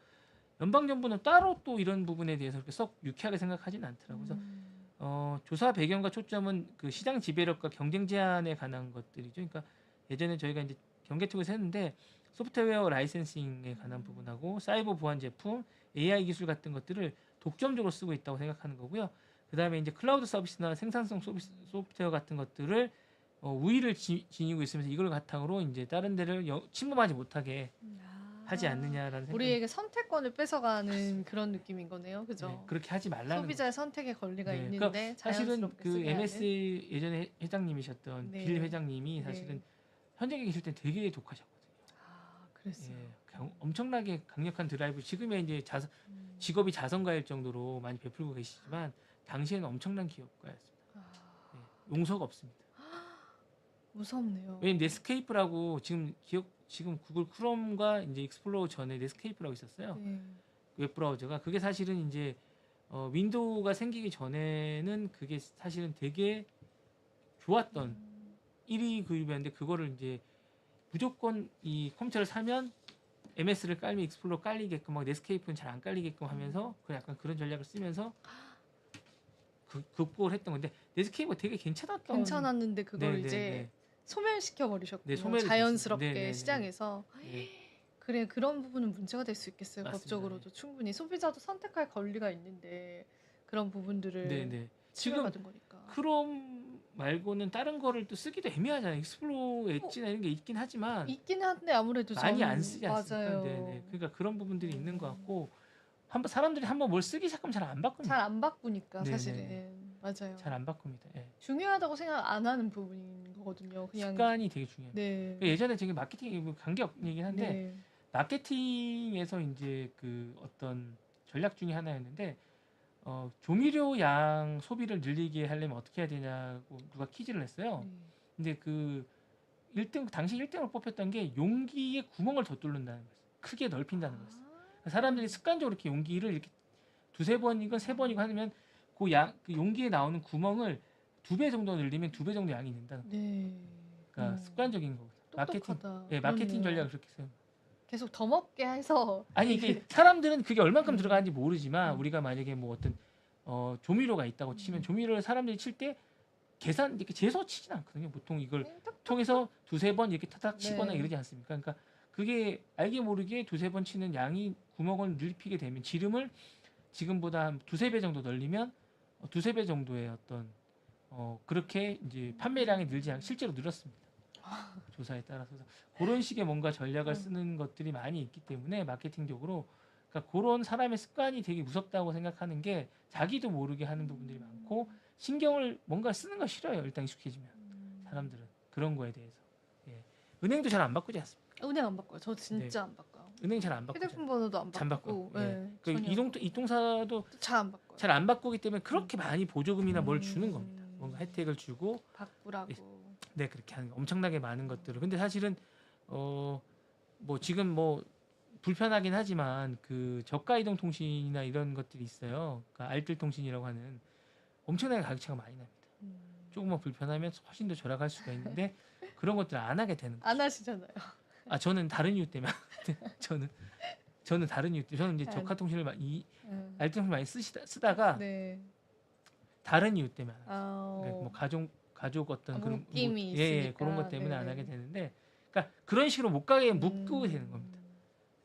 연방 정부는 따로 또 이런 부분에 대해서 그렇게 썩 유쾌하게 생각하지는 않더라고요. 그래서 조사 배경과 초점은 그 시장 지배력과 경쟁 제한에 관한 것들이죠. 그러니까 예전에 저희가 이제 경계통에서 했는데 소프트웨어 라이센싱에 관한 부분하고 사이버 보안 제품, AI 기술 같은 것들을 독점적으로 쓰고 있다고 생각하는 거고요. 그다음에 이제 클라우드 서비스나 생산성 소프트웨어 같은 것들을 우위를 지니고 있으면서 이걸 바탕으로 이제 다른 데를 침범하지 못하게 하지 않느냐라는 생각이 우리에게 선택권을 뺏어가는 그런 느낌인 거네요, 그죠? 네, 그렇게 하지 말라는 소비자의 선택의 권리가 네, 있는데 그러니까 사실은 자연스럽게 그 쓰게 MS 하는. 예전에 회장님이셨던 네. 빌 회장님이 네. 사실은 현장에 계실 때 되게 독하셨거든요. 아 그랬어요. 예, 엄청나게 강력한 드라이브. 지금의 이제 직업이 자선가일 정도로 많이 베풀고 계시지만 당시에는 엄청난 기업가였습니다. 예, 용서가 없습니다. 무섭네요. 왜냐면 넷스케이프라고 지금 구글 크롬과 이제 익스플로러 전에 넷스케이프라고 있었어요. 네. 웹브라우저가 그게 사실은 이제 윈도우가 생기기 전에는 그게 사실은 되게 좋았던 1위 그룹이었는데 그거를 이제 무조건 이 컴퓨터를 사면 MS를 깔면 익스플로러 깔리게끔 막 넷스케이프는 잘 안 깔리게끔 하면서 그 약간 그런 전략을 쓰면서 극복을 했던 건데 넷스케이프가 되게 괜찮았는데 그걸 네, 네, 이제 네. 소멸시켜 네, 버리셨군요. 소멸이 자연스럽게 됐습니다. 네, 네, 네. 시장에서. 네, 그래 그런 부분은 문제가 될 수 있겠어요. 맞습니다. 법적으로도 충분히 소비자도 선택할 권리가 있는데 그런 부분들을 네, 네. 지금 침해받은 거니까. 크롬 말고는 다른 거를 또 쓰기도 애매하잖아요. 익스플로러 엣지나 이런 게 있긴 하지만 있긴 한데 아무래도 많이 저는 안 쓰지 않습니까? 맞아요. 네네. 그러니까 그런 부분들이 있는 것 같고 사람들이 한번 뭘 쓰기 시작하면 잘 안 바꿉니다. 잘 안 바꾸니까 네네네. 사실은 맞아요. 잘 안 바꿉니다. 예. 중요하다고 생각 안 하는 부분인 거거든요. 그냥 습관이 되게 중요합니다. 네. 예전에 저게 마케팅 관계없긴 한데 네. 마케팅에서 이제 그 어떤 전략 중에 하나였는데 조미료 양 소비를 늘리게 하려면 어떻게 해야 되냐고 누가 퀴즈를 냈어요. 네. 근데 그 1등 당시 1등으로 뽑혔던 게 용기에 구멍을 더 뚫는다는 거였어요. 크게 넓힌다는 거였어요. 사람들이 습관적으로 이렇게 용기를 이렇게 두세 번이건 세 번이건 하면 그 용기에 나오는 구멍을 2배 정도 늘리면 2배 정도 양이 된다는 거예요. 네. 그러니까 습관적인 거거든요. 똑똑하다. 마케팅 그러네요. 전략을 그렇게 써요. 계속 더 먹게 해서 아니 이게 사람들은 그게 얼만큼 음. 들어가는지 모르지만 음. 우리가 만약에 뭐 어떤 조미료가 있다고 치면 조미료를 사람들이 칠 때 계산 이렇게 재서 치진 않거든요. 보통 이걸 통해서 두세 번 이렇게 타닥 치거나 네. 이러지 않습니까? 그러니까 그게 알게 모르게 두세 번 치는 양이 구멍을 넓히게 되면 지름을 지금보다 한 두세 배 정도 늘리면 두세 배 정도의 어떤 그렇게 이제 판매량이 늘지 않고 실제로 늘었습니다. 조사에 따라서 그런 식의 뭔가 전략을 쓰는 것들이 많이 있기 때문에 마케팅적으로 그러니까 그런 사람의 습관이 되게 무섭다고 생각하는 게 자기도 모르게 하는 부분들이 많고 신경을 뭔가 쓰는 거 싫어요. 일단 익숙해지면 사람들은 그런 거에 대해서 예. 은행도 잘 안 바꾸지 않습니까? 은행 안 바꿔요. 저 진짜 안 바꿔요. 은행 잘 안 바꾸죠. 휴대폰 번호도 안 잘 바꾸고. 바꿔요. 예. 네, 그 전혀 이동사도 잘 안 바꿔요. 잘 안 바꾸기 때문에 그렇게 많이 보조금이나 뭘 주는 겁니다. 뭔가 혜택을 주고 바꾸라고. 네 그렇게 하는 거. 엄청나게 많은 것들을. 근데 사실은 뭐 지금 뭐 불편하긴 하지만 그 저가 이동 통신이나 이런 것들이 있어요. 그러니까 알뜰 통신이라고 하는 엄청나게 가격차가 많이 납니다. 조금만 불편하면 훨씬 더 절약할 수가 있는데 그런 것들을 안 하게 되는 거죠. 안 하시잖아요. 아 저는 다른 이유 때문에 저는 다른 이유 때문에 저는 이제 아, 저가 통신을 알뜰 통신 많이 쓰다가 네. 다른 이유 때문에 안 하죠. 아, 그러니까 뭐 가족 어떤 그런 묶임이 예, 그런 있으니까. 것 때문에 안 네네. 하게 되는데, 그러니까 그런 식으로 못 가게 묶고 되는 겁니다.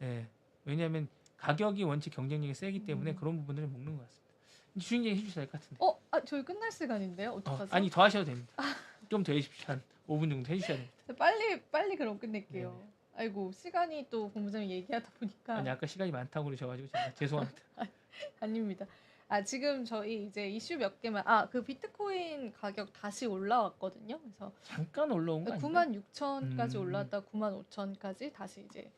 음. 예, 왜냐하면 가격이 원체 경쟁력이 세기 때문에 음. 그런 부분들을 묶는 것 같습니다. 주인 얘기 해주셔야 될 것 같은데. 저희 끝날 시간인데요. 어떡하죠? 아니 더 하셔도 됩니다. 좀 더 해주십시오. 한 5분 정도 해주셔야 됩니다. 빨리 그럼 끝낼게요. 네네. 아이고, 시간이 또 본부장님 얘기하다 보니까 아니 아까 시간이 많다고 그러셔가지고 제가 죄송합니다. 아닙니다. 지금 저희 이제 이슈 몇 개만 그 비트코인 가격 다시 올라왔거든요. 그래서 잠깐 올라온 거 아닌가요? 96,000까지 올라왔다 95,000까지 다시 이제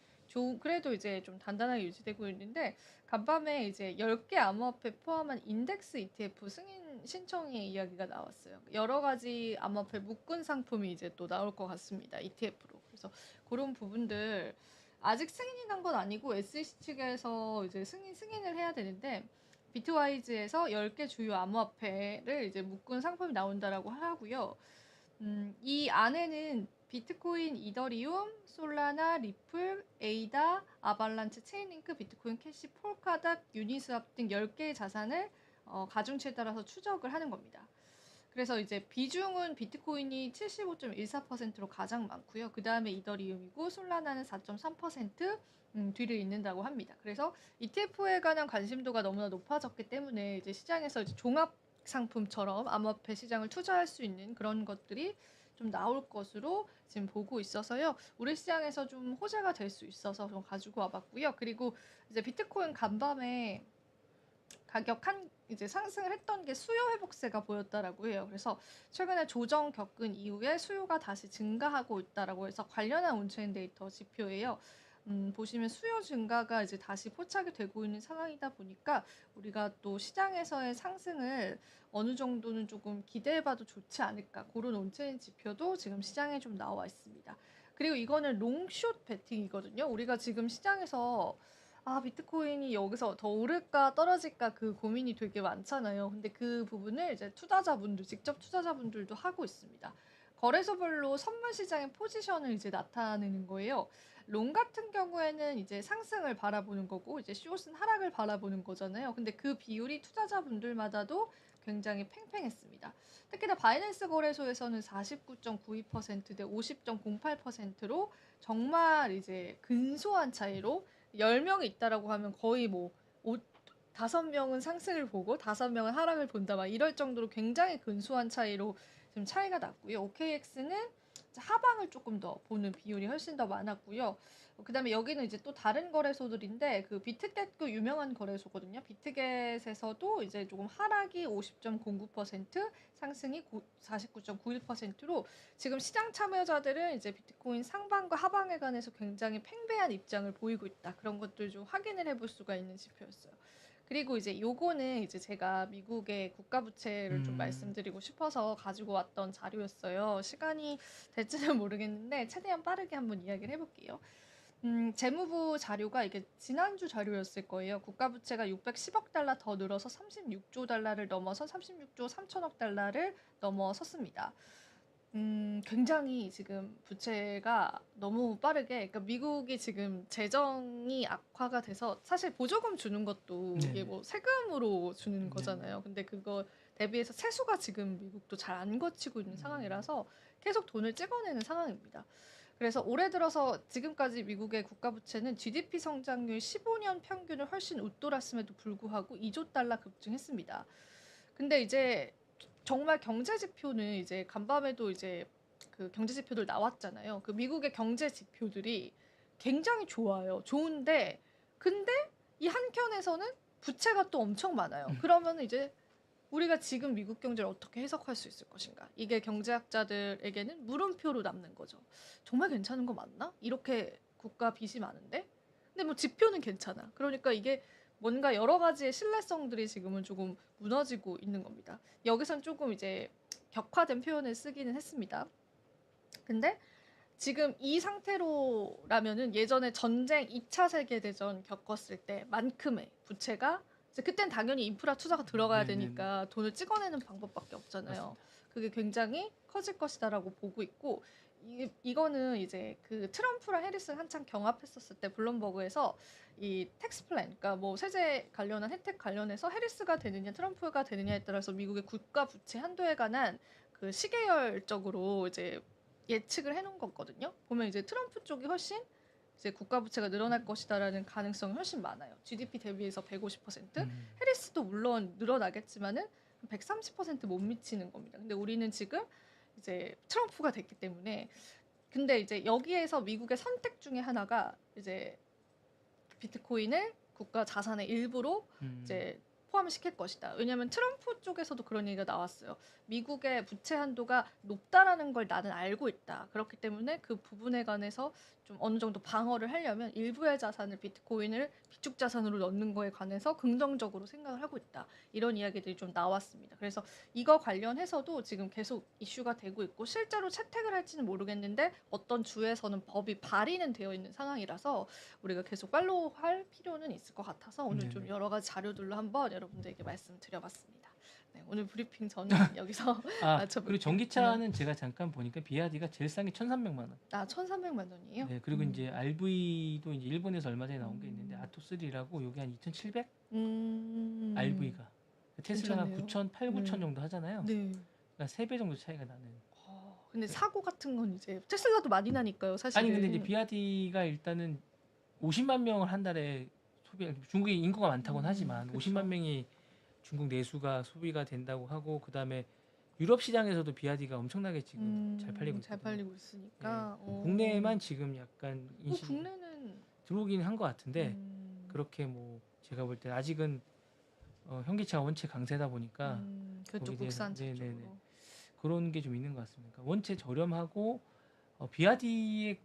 그래도 이제 좀 단단하게 유지되고 있는데, 간밤에 이제 10개 암호화폐 포함한 인덱스 ETF 승인 신청의 이야기가 나왔어요. 여러 가지 암호화폐 묶은 상품이 이제 또 나올 것 같습니다. ETF로. 그래서 그런 부분들 아직 승인이 난 건 아니고 SEC 측에서 이제 승인을 해야 되는데, 비트와이즈에서 10개 주요 암호화폐를 이제 묶은 상품이 나온다라고 하고요. 이 안에는 비트코인, 이더리움, 솔라나, 리플, 에이다, 아발란체, 체인링크, 비트코인 캐시, 폴카닷, 유니스왑 등 10개의 자산을 가중치에 따라서 추적을 하는 겁니다. 그래서 이제 비중은 비트코인이 75.14%로 가장 많고요. 그 다음에 이더리움이고 솔라나는 4.3% 뒤를 잇는다고 합니다. 그래서 ETF에 관한 관심도가 너무나 높아졌기 때문에 이제 시장에서 이제 종합 상품처럼 암호화폐 시장을 투자할 수 있는 그런 것들이 좀 나올 것으로 지금 보고 있어서요. 우리 시장에서 좀 호재가 될 수 있어서 좀 가지고 와봤고요. 그리고 이제 비트코인 간밤에 가격 이제 상승을 했던 게 수요 회복세가 보였다라고 해요. 그래서 최근에 조정 겪은 이후에 수요가 다시 증가하고 있다라고 해서 관련한 온체인 데이터 지표예요. 보시면 수요 증가가 이제 다시 포착이 되고 있는 상황이다 보니까 우리가 또 시장에서의 상승을 어느 정도는 조금 기대해봐도 좋지 않을까, 그런 온체인 지표도 지금 시장에 좀 나와 있습니다. 그리고 이거는 롱숏 베팅이거든요. 우리가 지금 시장에서 비트코인이 여기서 더 오를까 떨어질까 그 고민이 되게 많잖아요. 근데 그 부분을 이제 직접 투자자분들도 하고 있습니다. 거래소별로 선물 시장의 포지션을 이제 나타내는 거예요. 롱 같은 경우에는 이제 상승을 바라보는 거고, 이제 숏은 하락을 바라보는 거잖아요. 근데 그 비율이 투자자분들마다도 굉장히 팽팽했습니다. 특히나 바이낸스 거래소에서는 49.92%대 50.08%로 정말 이제 근소한 차이로 10명이 있다라고 하면 거의 뭐 5명은 상승을 보고 5명은 하락을 본다, 막 이럴 정도로 굉장히 근소한 차이로 지금 차이가 났고요. OKX는 하방을 조금 더 보는 비율이 훨씬 더 많았고요. 그다음에 여기는 이제 또 다른 거래소들인데, 그 비트겟도 유명한 거래소거든요. 비트겟에서도 이제 조금 하락이 50.09%, 상승이 49.91%로 지금 시장 참여자들은 이제 비트코인 상방과 하방에 관해서 굉장히 팽배한 입장을 보이고 있다. 그런 것들 좀 확인을 해볼 수가 있는 지표였어요. 그리고 이제 요거는 이제 제가 미국의 국가 부채를 좀 말씀드리고 싶어서 가지고 왔던 자료였어요. 시간이 될지는 모르겠는데 최대한 빠르게 한번 이야기를 해볼게요. 재무부 자료가 이게 지난주 자료였을 거예요. 국가 부채가 610억 달러 더 늘어서 36조 달러를 넘어서 36조 3천억 달러를 넘어섰습니다. 굉장히 지금 부채가 너무 빠르게, 그러니까 미국이 지금 재정이 악화가 돼서 사실 보조금 주는 것도 이게 네네. 뭐 세금으로 주는 네네. 거잖아요. 근데 그거 대비해서 세수가 지금 미국도 잘 안 거치고 있는 상황이라서 계속 돈을 찍어내는 상황입니다. 그래서 올해 들어서 지금까지 미국의 국가 부채는 GDP 성장률 15년 평균을 훨씬 웃돌았음에도 불구하고 2조 달러 급증했습니다. 근데 이제 정말 경제 지표는 이제 간밤에도 이제 그 경제 지표들 나왔잖아요. 그 미국의 경제 지표들이 굉장히 좋아요. 좋은데 근데 이 한켠에서는 부채가 또 엄청 많아요. 그러면 이제 우리가 지금 미국 경제를 어떻게 해석할 수 있을 것인가? 이게 경제학자들에게는 물음표로 남는 거죠. 정말 괜찮은 거 맞나? 이렇게 국가 빚이 많은데? 근데 뭐 지표는 괜찮아. 그러니까 이게 뭔가 여러 가지의 신뢰성들이 지금은 조금 무너지고 있는 겁니다. 여기선 조금 이제 격화된 표현을 쓰기는 했습니다. 근데 지금 이 상태로라면은 예전에 전쟁 2차 세계대전 겪었을 때만큼의 부채가, 이제 그땐 당연히 인프라 투자가 들어가야 네네네. 되니까 돈을 찍어내는 방법밖에 없잖아요. 그게 굉장히 커질 것이다라고 보고 있고, 이거는 이제 그 트럼프랑 해리스가 한창 경합했었을 때 블룸버그에서 이 텍스 플랜, 그러니까 뭐 세제 관련한 혜택 관련해서 해리스가 되느냐 트럼프가 되느냐에 따라서 미국의 국가 부채 한도에 관한 그 그 시계열적으로 이제 예측을 해놓은 거거든요. 보면 이제 트럼프 쪽이 훨씬 이제 국가 부채가 늘어날 것이다라는 가능성이 훨씬 많아요. GDP 대비해서 150%, 해리스도 물론 늘어나겠지만은 130%못 미치는 겁니다. 근데 우리는 지금 이제 트럼프가 됐기 때문에 근데 이제 여기에서 미국의 선택 중에 하나가 이제 비트코인을 국가 자산의 일부로 이제 포함시킬 것이다. 왜냐하면 트럼프 쪽에서도 그런 얘기가 나왔어요. 미국의 부채 한도가 높다라는 걸 나는 알고 있다. 그렇기 때문에 그 부분에 관해서 좀 어느 정도 방어를 하려면 일부의 자산을 비트코인을 비축 자산으로 넣는 거에 관해서 긍정적으로 생각을 하고 있다. 이런 이야기들이 좀 나왔습니다. 그래서 이거 관련해서도 지금 계속 이슈가 되고 있고 실제로 채택을 할지는 모르겠는데 어떤 주에서는 법이 발의는 되어 있는 상황이라서 우리가 계속 팔로우할 필요는 있을 것 같아서 오늘 좀 네네. 여러 가지 자료들로 한번 여러분들에게 말씀드려봤습니다. 네, 오늘 브리핑 저는 여기서 아 마쳐볼게요. 그리고 전기차는 제가 잠깐 보니까 BYD가 제일 싼 게 1,300만 원. 1,300만 원이에요? 네, 그리고 이제 RV도 이제 일본에서 얼마 전에 나온 게 있는데 아토3라고 요게 한 2,700? RV가 테슬라가 괜찮네요. 9,000, 8, 9,000 정도 하잖아요. 네. 그러니까 3배 정도 차이가 나는. 근데 사고 같은 건 이제 테슬라도 많이 나니까요, 사실. 아니 근데 이제 BYD가 일단은 50만 명을 한 달에 소비. 중국이 인구가 많다고는 하지만 그쵸. 50만 명이 중국 내수가 소비가 된다고 하고 그다음에 유럽 시장에서도 BYD가 엄청나게 지금 잘 팔리고 잘 있거든요. 팔리고 있으니까. 국내에만 지금 약간 인식 국내는 들어오긴 한 것 같은데 그렇게 그렇게 뭐 제가 볼 때 아직은 현기차가 원체 강세다 보니까 그쪽 거기에 대해서- 국산 쪽으로. 네네네. 그런 게 좀 있는 것 같습니다. 그러니까 원체 저렴하고 BYD의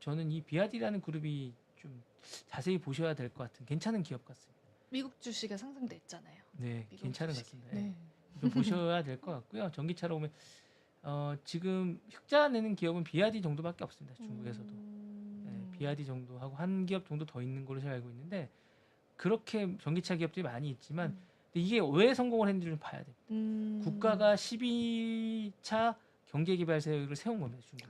저는 이 BYD라는 그룹이 좀 자세히 보셔야 될 것 같은 괜찮은 기업 같습니다. 미국 주식에 상승됐잖아요. 네, 미국 괜찮은 것 주식이. 같습니다. 네. 좀 보셔야 될 것 같고요. 전기차로 오면 지금 흑자 내는 기업은 BYD 정도밖에 없습니다. 중국에서도. 네, BYD 정도 하고 한 기업 정도 더 있는 걸로 제가 알고 있는데 그렇게 전기차 기업들이 많이 있지만 근데 이게 왜 성공을 했는지 좀 봐야 됩니다. 국가가 12차 경제개발세를 세운 겁니다. 중국.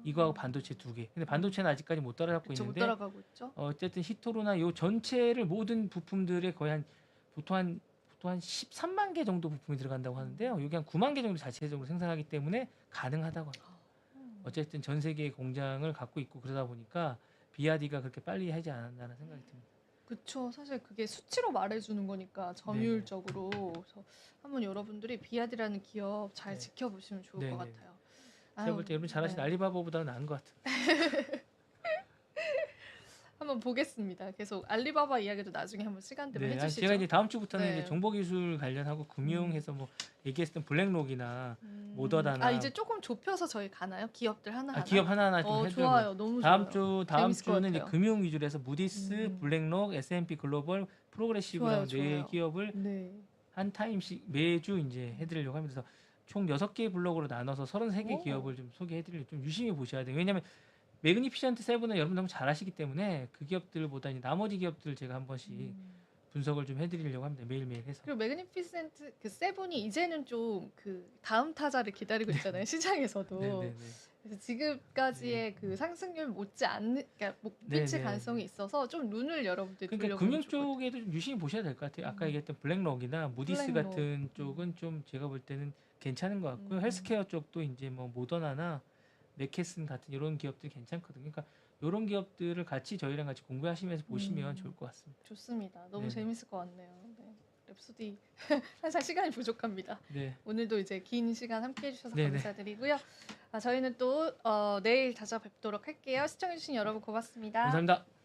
이거하고 반도체 두 개. 근데 반도체는 아직까지 못 따라잡고 그쵸, 못 있는데 따라가고 있죠. 어쨌든 히토로나 요 전체를 모든 부품들의 거의 한 보통 한 13만 개 정도 부품이 들어간다고 하는데요. 여기 한 9만 개 정도 자체적으로 생산하기 때문에 가능하다고 합니다. 어쨌든 전 세계의 공장을 갖고 있고 그러다 보니까 BYD가 그렇게 빨리 하지 않았나라는 생각이 듭니다. 그쵸. 사실 그게 수치로 말해주는 거니까 점유율적으로. 그래서 한번 여러분들이 비아디라는 기업 잘 네. 지켜보시면 좋을 것 네네. 같아요. 제가 볼 때 여러분 잘하시는 알리바바보다는 나은 것 같아요. 한번 보겠습니다. 계속 알리바바 이야기도 나중에 한번 시간 되면 네, 해주시죠. 제가 이제 다음 주부터는 네. 이제 정보기술 관련하고 금융해서 뭐 얘기했던 블랙록이나 모더다나 이제 조금 좁혀서 저희 가나요? 기업들 하나하나? 기업 하나하나 좀 해주고 좋아요. 너무 다음 좋아요. 다음 재밌을 것 주는 이제 같아요. 금융 위주로 해서 무디스, 블랙록, S&P 글로벌, 프로그레시브라는 좋아요, 네 좋아요. 기업을 네. 한 타임씩 매주 이제 해드리려고 하면서 총 6개의 블록으로 나눠서 33개 오. 기업을 좀 소개해드리려고 좀 유심히 보셔야 돼요. 왜냐하면 매그니피션트 세븐은 여러분 너무 잘 아시기 때문에 그 기업들보다 이제 나머지 기업들 제가 한 번씩 분석을 좀 해드리려고 합니다. 매일매일 해서. 그리고 매그니피센트 그 세븐이 이제는 좀 그 다음 타자를 기다리고 있잖아요. 시장에서도. 네네네. 그래서 지금까지의 그 상승률 못지 않는, 그러니까 못 미칠 네네. 가능성이 있어서 좀 눈을 여러분들 그러니까 금융 쪽에도 좀 유심히 보셔야 될 것 같아요. 아까 얘기했던 블랙록이나 무디스 블랙록. 같은 쪽은 좀 제가 볼 때는 괜찮은 것 같고요. 음. 헬스케어 쪽도 이제 뭐 모더나나 맥케슨 같은 이런 기업들 괜찮거든요. 그러니까 이런 기업들을 같이 저희랑 같이 공부하시면서 보시면 좋을 것 같습니다. 좋습니다. 너무 네네. 재밌을 것 같네요. 네. 랩소디 항상 시간이 부족합니다. 네. 오늘도 이제 긴 시간 함께해 주셔서 네네. 감사드리고요. 저희는 또 내일 찾아뵙도록 할게요. 시청해주신 여러분 고맙습니다. 감사합니다.